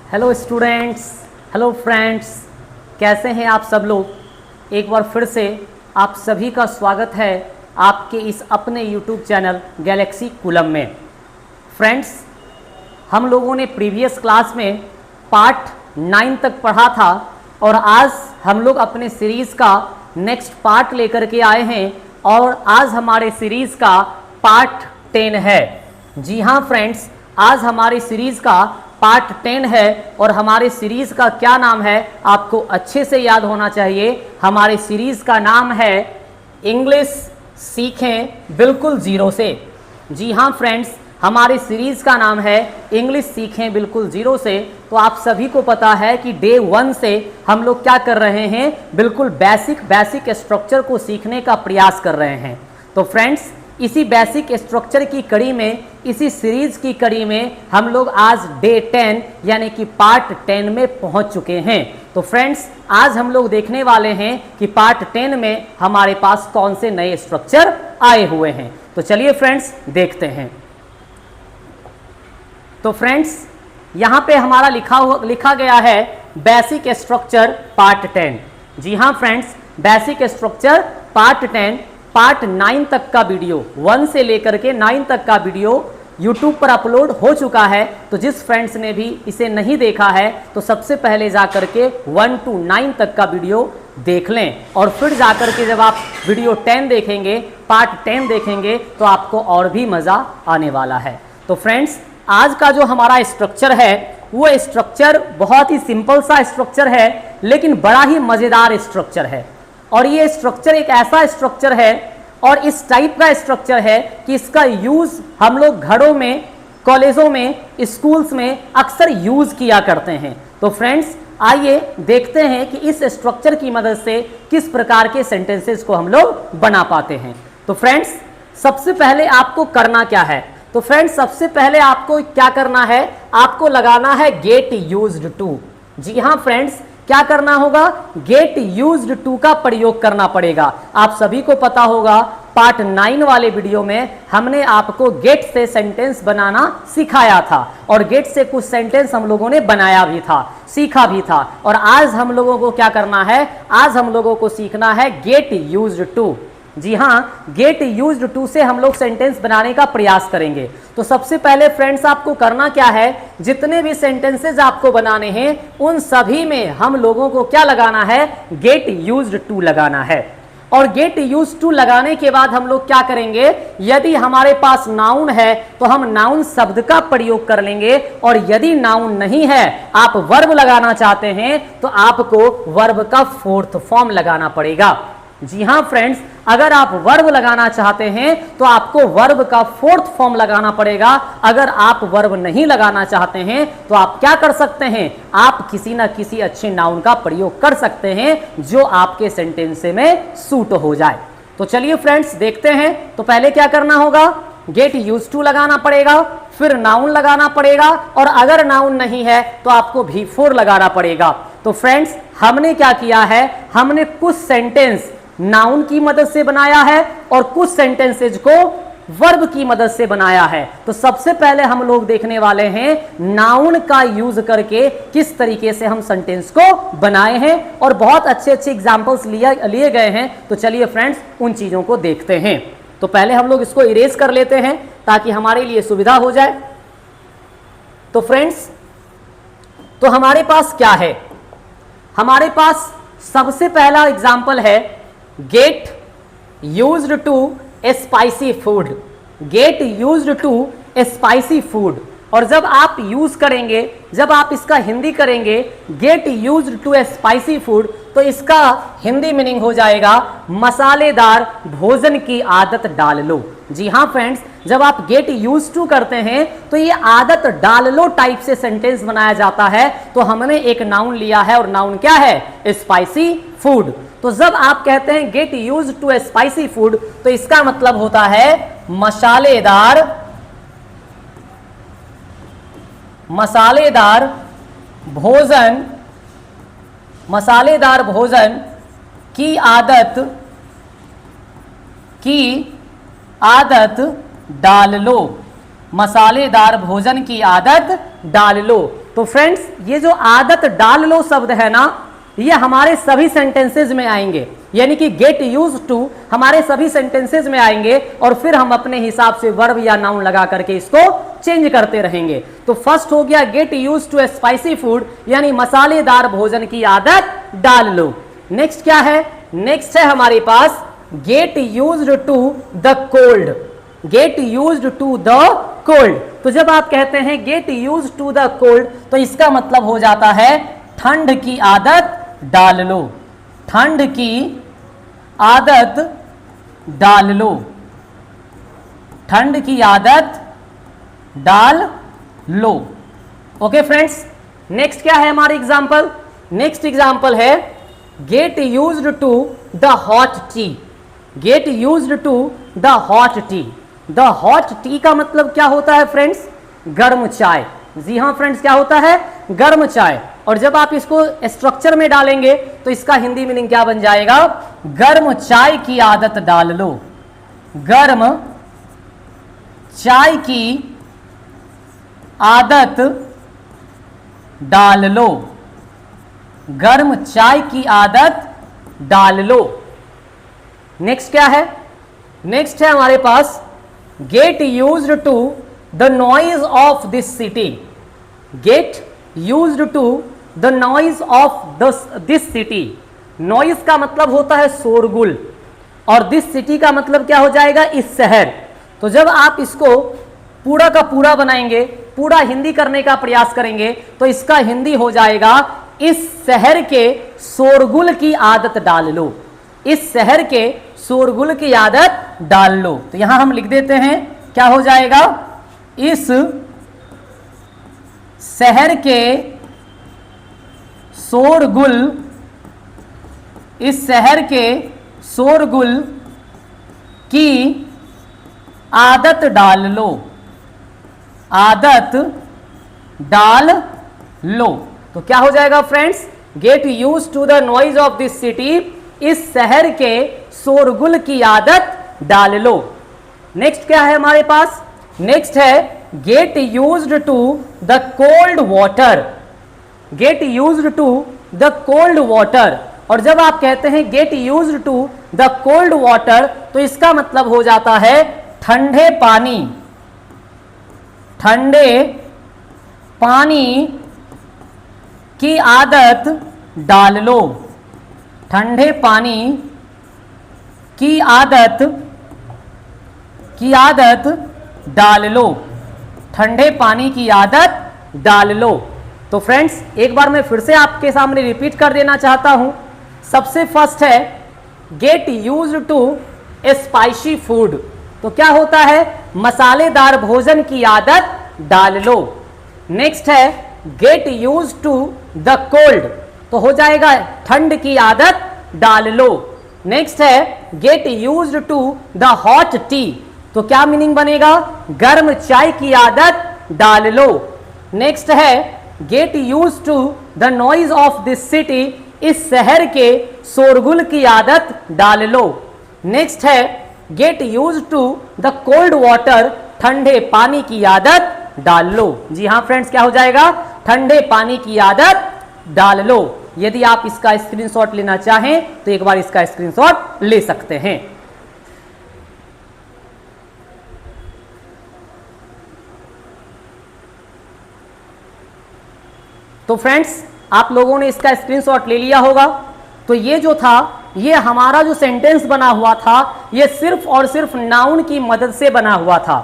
Hello students, hello friends, कैसे हैं आप सब लोग। एक बार फिर से आप सभी का स्वागत है आपके इस अपने यूट्यूब चैनल गैलेक्सी कूलम में। फ्रेंड्स, हम लोगों ने प्रीवियस क्लास में पार्ट 9 तक पढ़ा था और आज हम लोग अपने सीरीज़ का नेक्स्ट पार्ट लेकर के आए हैं और आज हमारे सीरीज़ का पार्ट 10 है। जी हाँ फ्रेंड्स, आज हमारी सीरीज़ का पार्ट 10 है और हमारे सीरीज़ का क्या नाम है आपको अच्छे से याद होना चाहिए। हमारे सीरीज़ का नाम है इंग्लिश सीखें बिल्कुल ज़ीरो से। जी हाँ फ्रेंड्स, हमारे सीरीज़ का नाम है इंग्लिश सीखें बिल्कुल ज़ीरो से। तो आप सभी को पता है कि डे 1 से हम लोग क्या कर रहे हैं, बिल्कुल बेसिक स्ट्रक्चर को सीखने का प्रयास कर रहे हैं। तो फ्रेंड्स, इसी बेसिक स्ट्रक्चर की कड़ी में, इसी सीरीज़ की कड़ी में हम लोग आज डे 10 यानी कि पार्ट 10 में पहुंच चुके हैं। तो फ्रेंड्स, आज हम लोग देखने वाले हैं कि पार्ट 10 में हमारे पास कौन से नए स्ट्रक्चर आए हुए हैं। तो चलिए फ्रेंड्स देखते हैं। तो फ्रेंड्स, यहाँ पे हमारा लिखा गया है बेसिक स्ट्रक्चर पार्ट 10। जी हाँ friends, basic structure part 10 part 9 तक का वीडियो, 1 से लेकर के 9 तक का वीडियो YouTube पर अपलोड हो चुका है। तो जिस फ्रेंड्स ने भी इसे नहीं देखा है तो सबसे पहले जा करके 1 to 9 तक का वीडियो देख लें और फिर जा करके जब आप वीडियो 10 देखेंगे, पार्ट 10 देखेंगे तो आपको और भी मज़ा आने वाला है। तो फ्रेंड्स, आज का जो हमारा स्ट्रक्चर है वो स्ट्रक्चर बहुत ही सिंपल सा स्ट्रक्चर है, लेकिन बड़ा ही मज़ेदार स्ट्रक्चर है। और ये स्ट्रक्चर एक ऐसा स्ट्रक्चर है और इस टाइप का स्ट्रक्चर है कि इसका यूज़ हम लोग घरों में, कॉलेजों में, स्कूल्स में अक्सर यूज़ किया करते हैं। तो फ्रेंड्स, आइए देखते हैं कि इस स्ट्रक्चर की मदद से किस प्रकार के सेंटेंसेस को हम लोग बना पाते हैं। तो फ्रेंड्स, सबसे पहले आपको करना क्या है? तो फ्रेंड्स, सबसे पहले आपको क्या करना है, आपको लगाना है गेट यूज्ड टू। जी हाँ फ्रेंड्स, क्या करना होगा, गेट यूज्ड टू का प्रयोग करना पड़ेगा। आप सभी को पता होगा पार्ट 9 वाले वीडियो में हमने आपको गेट से सेंटेंस बनाना सिखाया था और गेट से कुछ सेंटेंस हम लोगों ने बनाया भी था, सीखा भी था। और आज हम लोगों को क्या करना है, आज हम लोगों को सीखना है गेट यूज्ड टू। जी हाँ, गेट यूज्ड टू से हम लोग सेंटेंस बनाने का प्रयास करेंगे। तो सबसे पहले फ्रेंड्स, आपको करना क्या है, जितने भी सेंटेंसेज आपको बनाने हैं उन सभी में हम लोगों को क्या लगाना है, गेट यूज्ड टू लगाना है। और गेट यूज्ड टू लगाने के बाद हम लोग क्या करेंगे, यदि हमारे पास नाउन है तो हम नाउन शब्द का प्रयोग कर लेंगे और यदि नाउन नहीं है, आप वर्ब लगाना चाहते हैं तो आपको वर्ब का फोर्थ फॉर्म लगाना पड़ेगा। जी हाँ फ्रेंड्स, अगर आप वर्ब लगाना चाहते हैं तो आपको वर्ब का फोर्थ फॉर्म लगाना पड़ेगा। अगर आप वर्ब नहीं लगाना चाहते हैं तो आप क्या कर सकते हैं, आप किसी ना किसी अच्छे नाउन का प्रयोग कर सकते हैं जो आपके सेंटेंस में सूट हो जाए। तो चलिए फ्रेंड्स देखते हैं। तो पहले क्या करना होगा, गेट यूज्ड टू लगाना पड़ेगा, फिर नाउन लगाना पड़ेगा और अगर नाउन नहीं है तो आपको V4 लगाना पड़ेगा। तो फ्रेंड्स, हमने क्या किया है, हमने कुछ सेंटेंस नाउन की मदद से बनाया है और कुछ सेंटेंसेज को वर्ब की मदद से बनाया है। तो सबसे पहले हम लोग देखने वाले हैं नाउन का यूज करके किस तरीके से हम सेंटेंस को बनाए हैं और बहुत अच्छे एग्जांपल्स लिए गए हैं। तो चलिए फ्रेंड्स, उन चीजों को देखते हैं। तो पहले हम लोग इसको इरेज कर लेते हैं ताकि हमारे लिए सुविधा हो जाए। तो फ्रेंड्स, तो हमारे पास क्या है, हमारे पास सबसे पहला एग्जाम्पल है get used to a spicy food. Get used to a spicy food. और जब आप यूज करेंगे, जब आप इसका हिंदी करेंगे get used to a spicy food, तो इसका हिंदी मीनिंग हो जाएगा मसालेदार भोजन की आदत डाल लो। जी हाँ फ्रेंड्स, जब आप गेट यूज टू करते हैं तो ये आदत डाल लो टाइप से सेंटेंस बनाया जाता है। तो हमने एक नाउन लिया है और नाउन क्या है, स्पाइसी फूड। तो जब आप कहते हैं get use to a spicy food तो इसका मतलब होता है मसालेदार भोजन, मसालेदार भोजन की आदत डाल लो, मसालेदार भोजन की आदत डाल लो। तो फ्रेंड्स ये जो आदत डाल लो शब्द है ना, ये हमारे सभी सेंटेंसेज में आएंगे, यानी कि गेट यूज टू हमारे सभी सेंटेंसेज में आएंगे और फिर हम अपने हिसाब से वर्ब या नाउन लगा करके इसको चेंज करते रहेंगे। तो फर्स्ट हो गया get use to spicy food, यानी मसालेदार भोजन की आदत डाल लो। नेक्स्ट क्या है? नेक्स्ट है हमारे पास get used to the cold. Get used to the cold, तो जब आप कहते हैं get used to the cold तो इसका मतलब हो जाता है ठंड की आदत डाल लो। ठंड की आदत डाल लो। ठंड की आदत डाल लो। ओके फ्रेंड्स, नेक्स्ट क्या है हमारे एग्जाम्पल? नेक्स्ट एग्जाम्पल है get used to the hot tea. Get used to the hot tea. The hot tea का मतलब क्या होता है फ्रेंड्स? गर्म चाय। जी हाँ फ्रेंड्स, क्या होता है? गर्म चाय। और जब आप इसको स्ट्रक्चर में डालेंगे तो इसका हिंदी मीनिंग क्या बन जाएगा? गर्म चाय की आदत डाल लो। गर्म चाय की आदत डाल लो। गर्म चाय की आदत डाल लो। नेक्स्ट क्या है? नेक्स्ट है हमारे पास get used to the noise of this city. Get used to the noise of this city. Noise का मतलब होता है शोरगुल और दिस सिटी का मतलब क्या हो जाएगा? इस शहर। तो जब आप इसको पूरा का पूरा बनाएंगे, पूरा हिंदी करने का प्रयास करेंगे तो इसका हिंदी हो जाएगा इस शहर के शोरगुल की आदत डाल लो। इस शहर के शोरगुल की आदत डाल लो। तो यहां हम लिख देते हैं, क्या हो जाएगा? इस शहर के शोरगुल, इस शहर के शोरगुल की आदत डाल लो। आदत डाल लो। तो क्या हो जाएगा friends? Get use to the noise of this city. इस शहर के शोरगुल की आदत डाल लो। नेक्स्ट क्या है हमारे पास? नेक्स्ट है get used to the cold water. Get used to the cold water. और जब आप कहते हैं get used to the cold water तो इसका मतलब हो जाता है ठंडे पानी। ठंडे पानी की आदत डाल लो। ठंडे पानी की आदत डाल लो। ठंडे पानी की आदत डाल लो। तो फ्रेंड्स एक बार मैं फिर से आपके सामने रिपीट कर देना चाहता हूं। सबसे फर्स्ट है get used to spicy food. तो क्या होता है? मसालेदार भोजन की आदत डाल लो। नेक्स्ट है get used to the cold, तो हो जाएगा ठंड की आदत डाल लो। नेक्स्ट है get used to the hot tea, तो क्या मीनिंग बनेगा? गर्म चाय की आदत डाल लो। नेक्स्ट है get used to the noise of this city, इस शहर के शोरगुल की आदत डाल लो। नेक्स्ट है get used to the cold water, ठंडे पानी की आदत डाल लो। जी हाँ फ्रेंड्स, क्या हो जाएगा? ठंडे पानी की आदत डाल लो। यदि आप इसका स्क्रीनशॉट लेना चाहें तो एक बार इसका स्क्रीनशॉट ले सकते हैं। तो फ्रेंड्स आप लोगों ने इसका स्क्रीनशॉट ले लिया होगा। तो ये जो था, ये हमारा जो सेंटेंस बना हुआ था, ये सिर्फ और सिर्फ नाउन की मदद से बना हुआ था।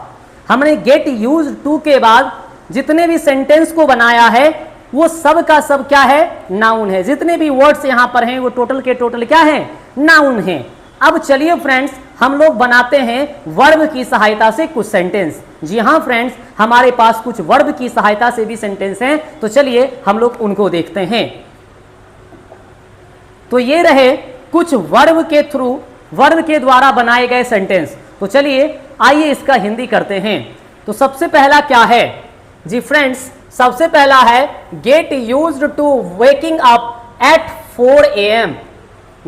हमने गेट यूज्ड टू के बाद जितने भी सेंटेंस को बनाया है वो सब का सब क्या है? नाउन है। जितने भी वर्ड्स यहां पर हैं वो टोटल के टोटल क्या है? नाउन है। अब चलिए फ्रेंड्स हम लोग बनाते हैं वर्ब की सहायता से कुछ सेंटेंस। जी हाँ फ्रेंड्स, हमारे पास कुछ वर्ब की सहायता से भी सेंटेंस हैं, तो चलिए हम लोग उनको देखते हैं। तो ये रहे कुछ वर्ब के थ्रू, वर्ब के द्वारा बनाए गए सेंटेंस। तो चलिए आइए इसका हिंदी करते हैं। तो सबसे पहला क्या है? जी फ्रेंड्स, सबसे पहला है get used to waking up at 4 AM।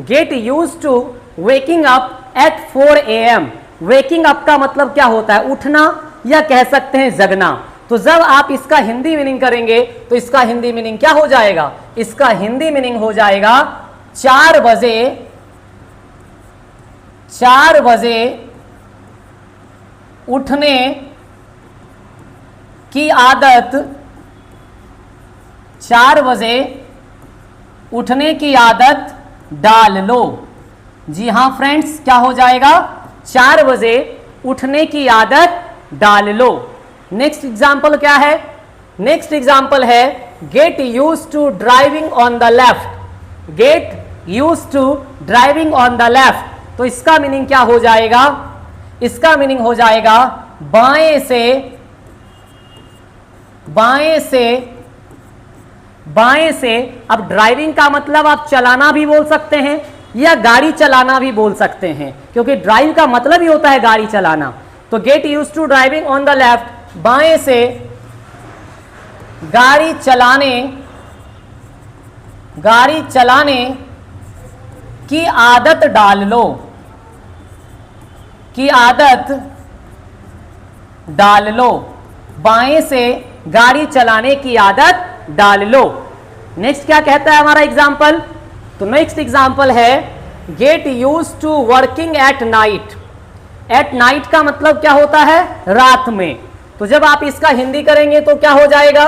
Get used to waking up at 4 AM। Waking up का मतलब क्या होता है? उठना या कह सकते हैं जगना। तो जब आप इसका हिंदी मीनिंग करेंगे तो इसका हिंदी मीनिंग क्या हो जाएगा? इसका हिंदी मीनिंग हो जाएगा 4 बजे उठने की आदत, 4 बजे उठने की आदत डाल लो। जी हां फ्रेंड्स, क्या हो जाएगा? 4 बजे उठने की आदत डाल लो। नेक्स्ट एग्जाम्पल क्या है? नेक्स्ट एग्जाम्पल है get use to driving on the left. Get use to driving on the left, तो इसका मीनिंग क्या हो जाएगा? इसका मीनिंग हो जाएगा बाएं से। अब ड्राइविंग का मतलब आप चलाना भी बोल सकते हैं या गाड़ी चलाना भी बोल सकते हैं, क्योंकि ड्राइव का मतलब ही होता है गाड़ी चलाना। तो get use to driving on the left, बाएं से गाड़ी चलाने की आदत डाल लो, बाएं से गाड़ी चलाने की आदत डाल लो। नेक्स्ट क्या कहता है हमारा एग्जाम्पल? तो नेक्स्ट एग्जाम्पल है get use to working at night. At night का मतलब क्या होता है? रात में। तो जब आप इसका हिंदी करेंगे तो क्या हो जाएगा?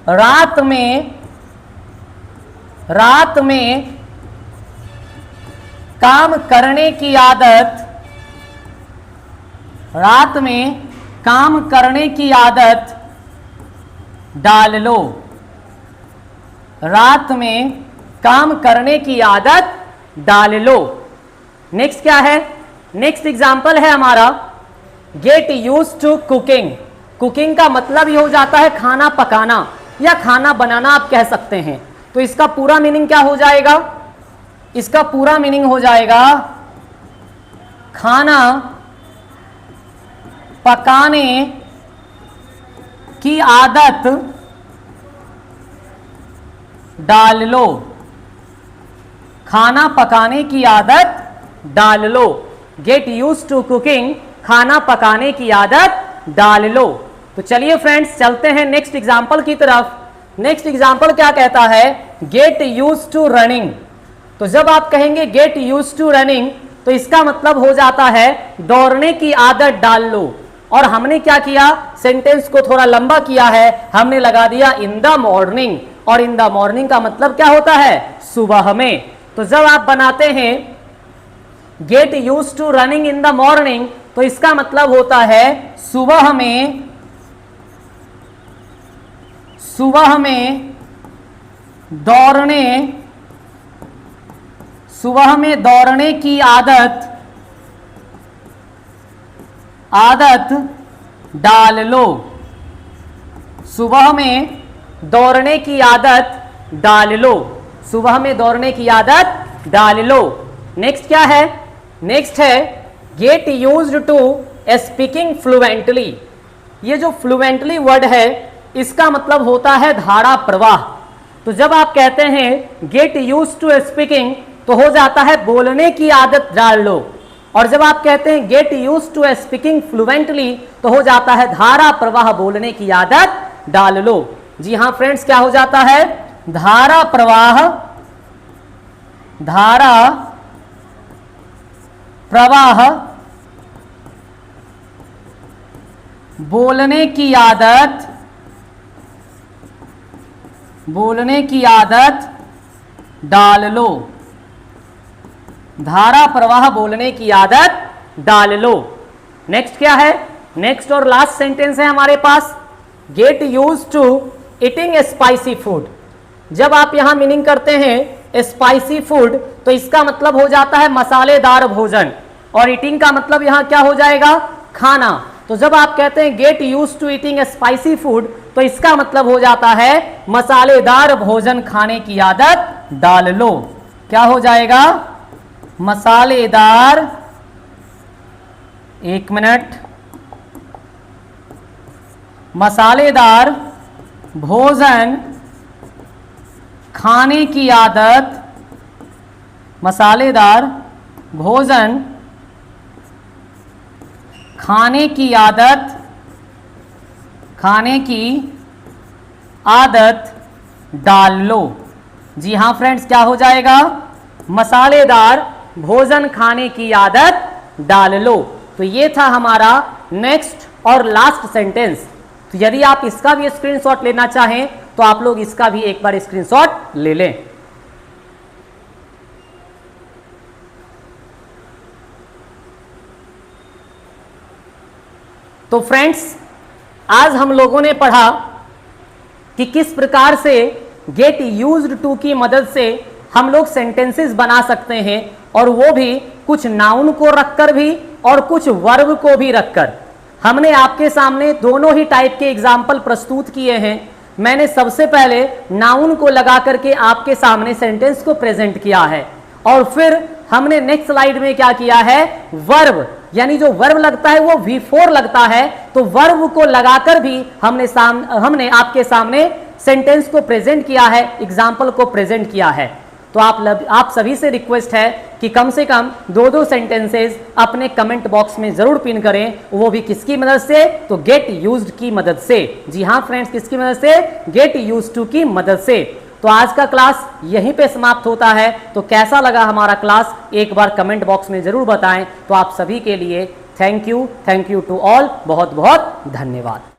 रात में काम करने की आदत, रात में काम करने की आदत डाल लो, रात में काम करने की आदत डाल लो। नेक्स्ट क्या है? नेक्स्ट एग्जाम्पल है हमारा get use to cooking. Cooking का मतलब ही हो जाता है खाना पकाना या खाना बनाना आप कह सकते हैं। तो इसका पूरा मीनिंग क्या हो जाएगा? इसका पूरा मीनिंग हो जाएगा खाना पकाने की आदत डाल लो, खाना पकाने की आदत डाल लो। गेट यूज टू कुकिंग, खाना पकाने की आदत डाल लो। तो चलिए फ्रेंड्स चलते हैं नेक्स्ट एग्जाम्पल की तरफ। नेक्स्ट एग्जाम्पल क्या कहता है? Get use to running. तो जब आप कहेंगे गेट यूज टू रनिंग तो इसका मतलब हो जाता है दौड़ने की आदत डाल लो। और हमने क्या किया? सेंटेंस को थोड़ा लंबा किया है, हमने लगा दिया इन द मॉर्निंग। और इन द मॉर्निंग का मतलब क्या होता है? सुबह में। तो जब आप बनाते हैं get use to running in the morning तो इसका मतलब होता है सुबह में दौड़ने की आदत डाल लो, सुबह में दौड़ने की आदत डाल लो, सुबह में दौड़ने की आदत डाल लो। नेक्स्ट क्या है? नेक्स्ट है get used to speaking fluently. ये जो फ्लुएंटली वर्ड है इसका मतलब होता है धारा प्रवाह। तो जब आप कहते हैं गेट यूज्ड टू स्पीकिंग तो हो जाता है बोलने की आदत डाल लो। और जब आप कहते हैं get used to speaking fluently तो हो जाता है धारा प्रवाह, बोलने की आदत डाल लो। जी हां फ्रेंड्स, क्या हो जाता है? धारा प्रवाह बोलने की आदत डाल लो, धारा प्रवाह बोलने की आदत डाल लो। नेक्स्ट क्या है? नेक्स्ट और लास्ट सेंटेंस है हमारे पास get use to eating spicy food. जब आप यहां मीनिंग करते हैं स्पाइसी फूड तो इसका मतलब हो जाता है मसालेदार भोजन। और ईटिंग का मतलब यहां क्या हो जाएगा? खाना। तो जब आप कहते हैं get use to eating spicy food तो इसका मतलब हो जाता है मसालेदार भोजन खाने की आदत डाल लो। क्या हो जाएगा? मसालेदार, एक मिनट, मसालेदार भोजन खाने की आदत, मसालेदार भोजन खाने की आदत खाने की आदत डाल लो। जी हाँ फ्रेंड्स, क्या हो जाएगा? मसालेदार भोजन खाने की आदत डाल लो। तो ये था हमारा नेक्स्ट और लास्ट सेंटेंस। तो यदि आप इसका भी स्क्रीनशॉट लेना चाहें तो आप लोग इसका भी एक बार स्क्रीनशॉट ले लें। तो फ्रेंड्स, आज हम लोगों ने पढ़ा कि किस प्रकार से गेट यूज्ड टू की मदद से हम लोग सेंटेंसेस बना सकते हैं, और वो भी कुछ नाउन को रखकर भी और कुछ वर्ब को भी रखकर। हमने आपके सामने दोनों ही टाइप के एग्जाम्पल प्रस्तुत किए हैं। मैंने सबसे पहले नाउन को लगा करके आपके सामने सेंटेंस को प्रेजेंट किया है, और फिर हमने नेक्स्ट स्लाइड में क्या किया है? वर्ब, यानी जो वर्ब लगता है वो V4 लगता है, तो वर्ब को लगाकर भी हमने आपके सामने सेंटेंस को प्रेजेंट किया है, एग्जाम्पल को प्रेजेंट किया है। तो आप सभी से रिक्वेस्ट है कि कम से कम 2-2 सेंटेंसेस अपने कमेंट बॉक्स में जरूर पिन करें, वो भी किसकी मदद से? तो गेट यूज्ड की मदद से। जी हाँ फ्रेंड्स, किसकी मदद से? गेट यूज्ड टू की मदद से। तो आज का क्लास यहीं पे समाप्त होता है। तो कैसा लगा हमारा क्लास, एक बार कमेंट बॉक्स में जरूर बताएं। तो आप सभी के लिए थैंक यू टू ऑल, बहुत बहुत धन्यवाद।